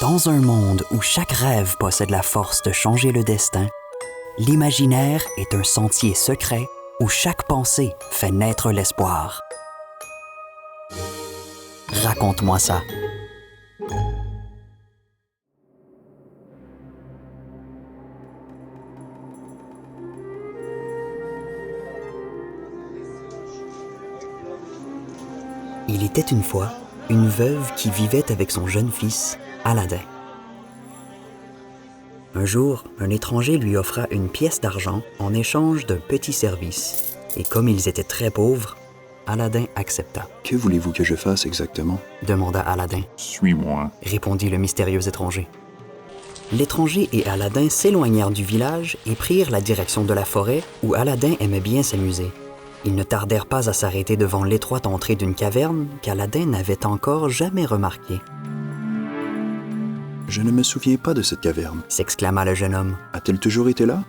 Dans un monde où chaque rêve possède la force de changer le destin, l'imaginaire est un sentier secret où chaque pensée fait naître l'espoir. Raconte-moi ça. Il était une fois une veuve qui vivait avec son jeune fils, Aladin. Un jour, un étranger lui offra une pièce d'argent en échange d'un petit service. Et comme ils étaient très pauvres, Aladin accepta. « Que voulez-vous que je fasse exactement ?» demanda Aladin. « Suis-moi » répondit le mystérieux étranger. L'étranger et Aladin s'éloignèrent du village et prirent la direction de la forêt où Aladin aimait bien s'amuser. Ils ne tardèrent pas à s'arrêter devant l'étroite entrée d'une caverne qu'Aladin n'avait encore jamais remarquée. « Je ne me souviens pas de cette caverne. » s'exclama le jeune homme. « A-t-elle toujours été là ?»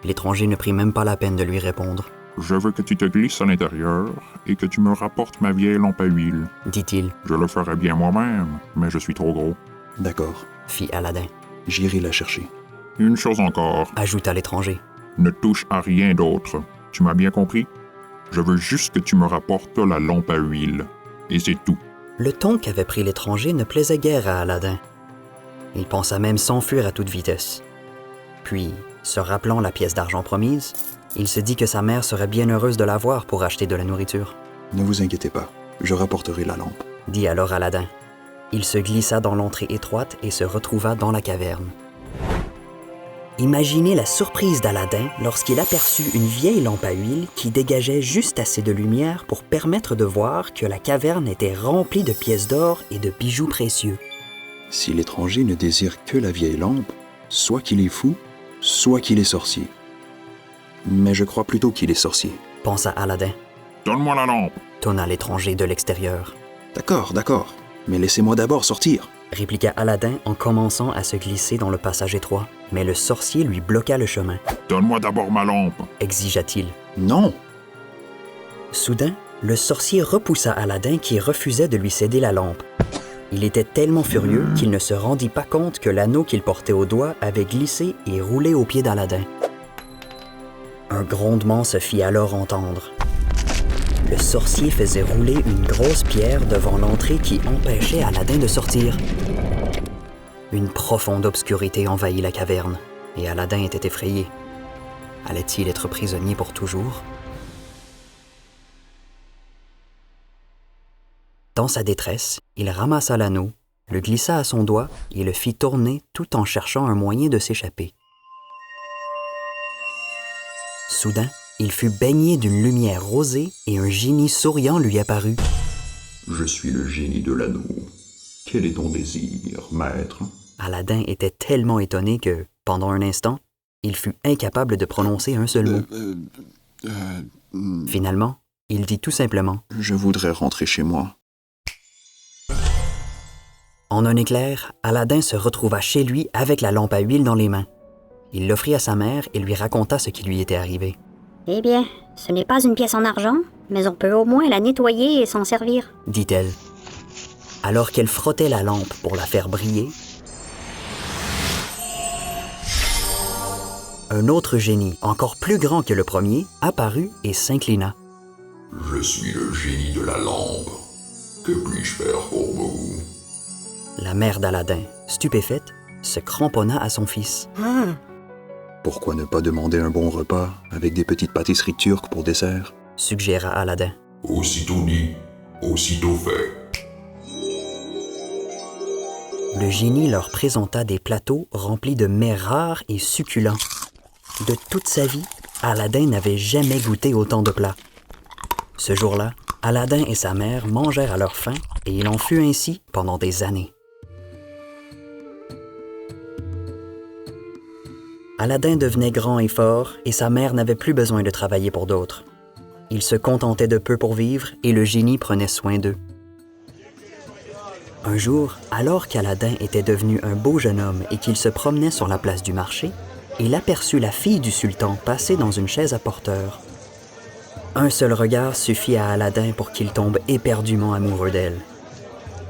L'étranger ne prit même pas la peine de lui répondre. « Je veux que tu te glisses à l'intérieur et que tu me rapportes ma vieille lampe à huile. » dit-il. « Je le ferai bien moi-même, mais je suis trop gros. »« D'accord, » fit Aladin. « J'irai la chercher. »« Une chose encore, » ajouta l'étranger. « Ne touche à rien d'autre. Tu m'as bien compris? Je veux juste que tu me rapportes la lampe à huile. Et c'est tout. » Le ton qu'avait pris l'étranger ne plaisait guère à Aladin. Il pensa même s'enfuir à toute vitesse. Puis, se rappelant la pièce d'argent promise, il se dit que sa mère serait bien heureuse de l'avoir pour acheter de la nourriture. « Ne vous inquiétez pas, je rapporterai la lampe. » dit alors Aladin. Il se glissa dans l'entrée étroite et se retrouva dans la caverne. Imaginez la surprise d'Aladin lorsqu'il aperçut une vieille lampe à huile qui dégageait juste assez de lumière pour permettre de voir que la caverne était remplie de pièces d'or et de bijoux précieux. Si l'étranger ne désire que la vieille lampe, soit qu'il est fou, soit qu'il est sorcier. Mais je crois plutôt qu'il est sorcier, pensa Aladin. « Donne-moi la lampe » tonna l'étranger de l'extérieur. « D'accord, mais laissez-moi d'abord sortir. » répliqua Aladin en commençant à se glisser dans le passage étroit. Mais le sorcier lui bloqua le chemin. « Donne-moi d'abord ma lampe » exigea-t-il. « Non !» Soudain, le sorcier repoussa Aladin qui refusait de lui céder la lampe. Il était tellement furieux qu'il ne se rendit pas compte que l'anneau qu'il portait au doigt avait glissé et roulé aux pieds d'Aladin. Un grondement se fit alors entendre. Le sorcier faisait rouler une grosse pierre devant l'entrée qui empêchait Aladin de sortir. Une profonde obscurité envahit la caverne, et Aladin était effrayé. Allait-il être prisonnier pour toujours? Dans sa détresse, il ramassa l'anneau, le glissa à son doigt et le fit tourner tout en cherchant un moyen de s'échapper. Soudain, il fut baigné d'une lumière rosée et un génie souriant lui apparut. « Je suis le génie de l'anneau. Quel est ton désir, maître ?» Aladin était tellement étonné que, pendant un instant, il fut incapable de prononcer un seul mot. Finalement, il dit tout simplement « Je voudrais rentrer chez moi. » En un éclair, Aladin se retrouva chez lui avec la lampe à huile dans les mains. Il l'offrit à sa mère et lui raconta ce qui lui était arrivé. « Eh bien, ce n'est pas une pièce en argent, mais on peut au moins la nettoyer et s'en servir. » dit-elle. Alors qu'elle frottait la lampe pour la faire briller, un autre génie, encore plus grand que le premier, apparut et s'inclina. « Je suis le génie de la lampe. Que puis-je faire pour vous ?» La mère d'Aladin, stupéfaite, se cramponna à son fils. Pourquoi ne pas demander un bon repas avec des petites pâtisseries turques pour dessert? Suggéra Aladin. Aussitôt dit, aussitôt fait. Le génie leur présenta des plateaux remplis de mets rares et succulents. De toute sa vie, Aladin n'avait jamais goûté autant de plats. Ce jour-là, Aladin et sa mère mangèrent à leur faim et il en fut ainsi pendant des années. Aladin devenait grand et fort et sa mère n'avait plus besoin de travailler pour d'autres. Ils se contentaient de peu pour vivre et le génie prenait soin d'eux. Un jour, alors qu'Aladin était devenu un beau jeune homme et qu'il se promenait sur la place du marché, il aperçut la fille du sultan passer dans une chaise à porteur. Un seul regard suffit à Aladin pour qu'il tombe éperdument amoureux d'elle.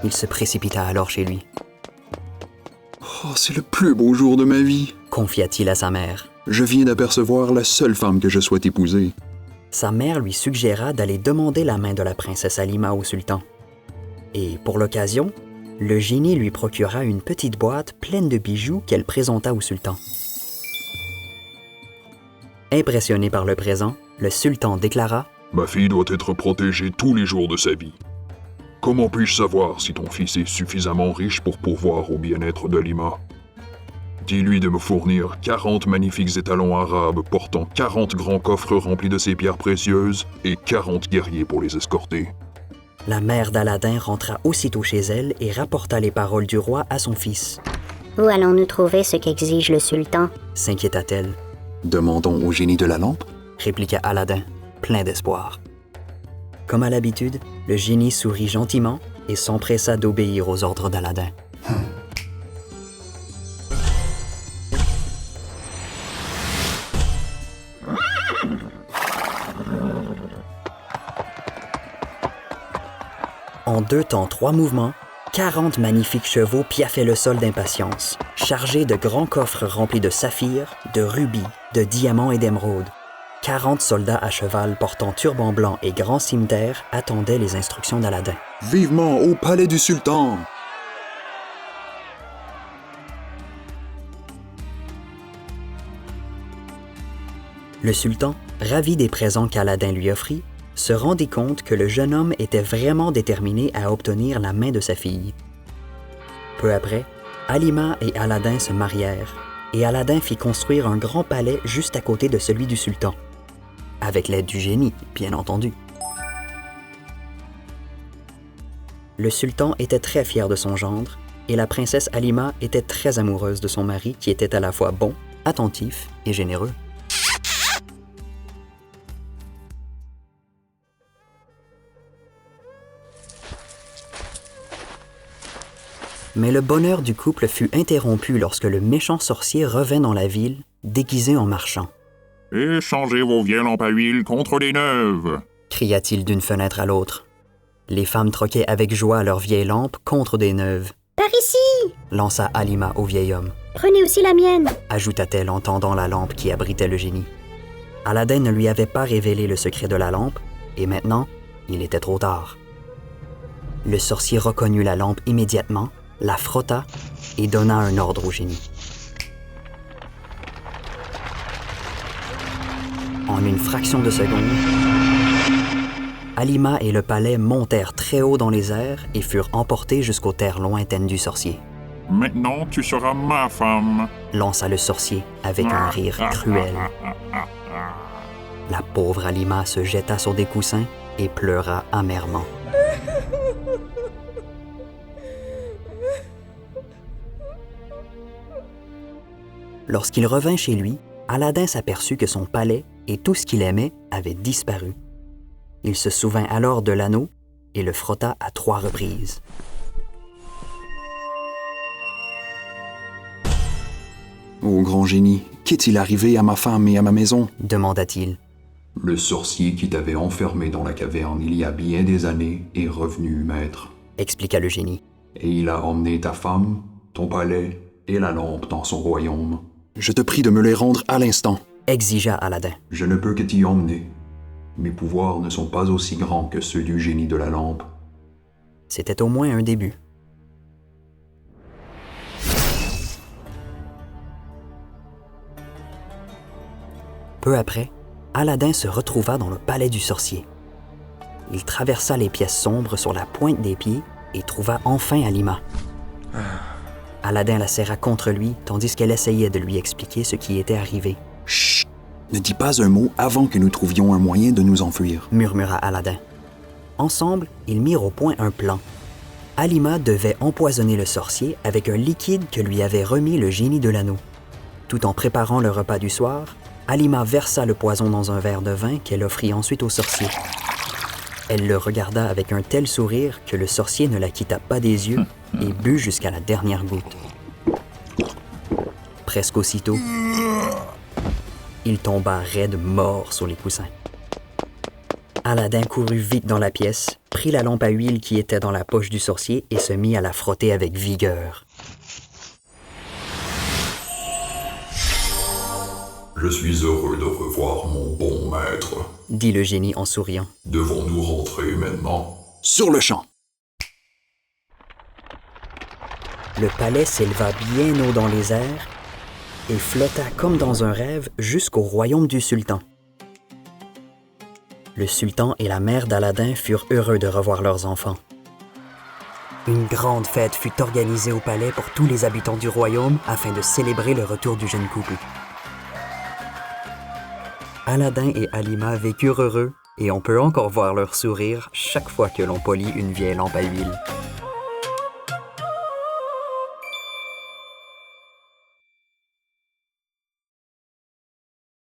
Il se précipita alors chez lui. Oh, c'est le plus beau jour de ma vie, confia-t-il à sa mère. Je viens d'apercevoir la seule femme que je souhaite épouser. Sa mère lui suggéra d'aller demander la main de la princesse Halima au sultan. Et pour l'occasion, le génie lui procura une petite boîte pleine de bijoux qu'elle présenta au sultan. Impressionné par le présent, le sultan déclara « Ma fille doit être protégée tous les jours de sa vie. Comment puis-je savoir si ton fils est suffisamment riche pour pourvoir au bien-être d'Halima? Dis-lui de me fournir 40 magnifiques étalons arabes portant 40 grands coffres remplis de ces pierres précieuses et 40 guerriers pour les escorter. » La mère d'Aladin rentra aussitôt chez elle et rapporta les paroles du roi à son fils. « Où allons-nous trouver ce qu'exige le sultan? » s'inquiéta-t-elle. « Demandons au génie de la lampe, » répliqua Aladin, plein d'espoir. Comme à l'habitude, le génie sourit gentiment et s'empressa d'obéir aux ordres d'Aladin. En 2 temps, 3 mouvements, 40 magnifiques chevaux piaffaient le sol d'impatience, chargés de grands coffres remplis de saphirs, de rubis, de diamants et d'émeraudes. 40 soldats à cheval portant turban blanc et grand cimeterre attendaient les instructions d'Aladin. « Vivement au palais du sultan !» Le sultan, ravi des présents qu'Aladin lui offrit, se rendit compte que le jeune homme était vraiment déterminé à obtenir la main de sa fille. Peu après, Halima et Aladin se marièrent, et Aladin fit construire un grand palais juste à côté de celui du sultan. Avec l'aide du génie, bien entendu. Le sultan était très fier de son gendre, et la princesse Halima était très amoureuse de son mari qui était à la fois bon, attentif et généreux. Mais le bonheur du couple fut interrompu lorsque le méchant sorcier revint dans la ville, déguisé en marchand. « Échangez vos vieilles lampes à huile contre des neuves !» cria-t-il d'une fenêtre à l'autre. Les femmes troquaient avec joie leurs vieilles lampes contre des neuves. « Par ici !» lança Halima au vieil homme. « Prenez aussi la mienne !» ajouta-t-elle en tendant la lampe qui abritait le génie. Aladin ne lui avait pas révélé le secret de la lampe, et maintenant, il était trop tard. Le sorcier reconnut la lampe immédiatement, la frotta et donna un ordre au génie. En une fraction de seconde, Halima et le palais montèrent très haut dans les airs et furent emportés jusqu'aux terres lointaines du sorcier. « Maintenant, tu seras ma femme !» lança le sorcier avec un rire cruel. La pauvre Halima se jeta sur des coussins et pleura amèrement. Lorsqu'il revint chez lui, Aladin s'aperçut que son palais et tout ce qu'il aimait avaient disparu. Il se souvint alors de l'anneau et le frotta à 3 reprises. Ô grand génie, qu'est-il arrivé à ma femme et à ma maison? Demanda-t-il. Le sorcier qui t'avait enfermé dans la caverne il y a bien des années est revenu, maître. Expliqua le génie. Et il a emmené ta femme, ton palais et la lampe dans son royaume. Je te prie de me les rendre à l'instant, exigea Aladin. Je ne peux que t'y emmener. Mes pouvoirs ne sont pas aussi grands que ceux du génie de la lampe. C'était au moins un début. Peu après, Aladin se retrouva dans le palais du sorcier. Il traversa les pièces sombres sur la pointe des pieds et trouva enfin Halima. Aladin la serra contre lui tandis qu'elle essayait de lui expliquer ce qui était arrivé. « Chut! Ne dis pas un mot avant que nous trouvions un moyen de nous enfuir, » murmura Aladin. Ensemble, ils mirent au point un plan. Halima devait empoisonner le sorcier avec un liquide que lui avait remis le génie de l'anneau. Tout en préparant le repas du soir, Halima versa le poison dans un verre de vin qu'elle offrit ensuite au sorcier. Elle le regarda avec un tel sourire que le sorcier ne la quitta pas des yeux et but jusqu'à la dernière goutte. Presque aussitôt, il tomba raide mort sur les coussins. Aladin courut vite dans la pièce, prit la lampe à huile qui était dans la poche du sorcier et se mit à la frotter avec vigueur. Je suis heureux de revoir mon bon maître, dit le génie en souriant. Devons-nous rentrer maintenant? Sur le champ! Le palais s'éleva bien haut dans les airs et flotta comme dans un rêve jusqu'au royaume du sultan. Le sultan et la mère d'Aladin furent heureux de revoir leurs enfants. Une grande fête fut organisée au palais pour tous les habitants du royaume afin de célébrer le retour du jeune couple. Aladin et Halima vécurent heureux et on peut encore voir leur sourire chaque fois que l'on polit une vieille lampe à huile.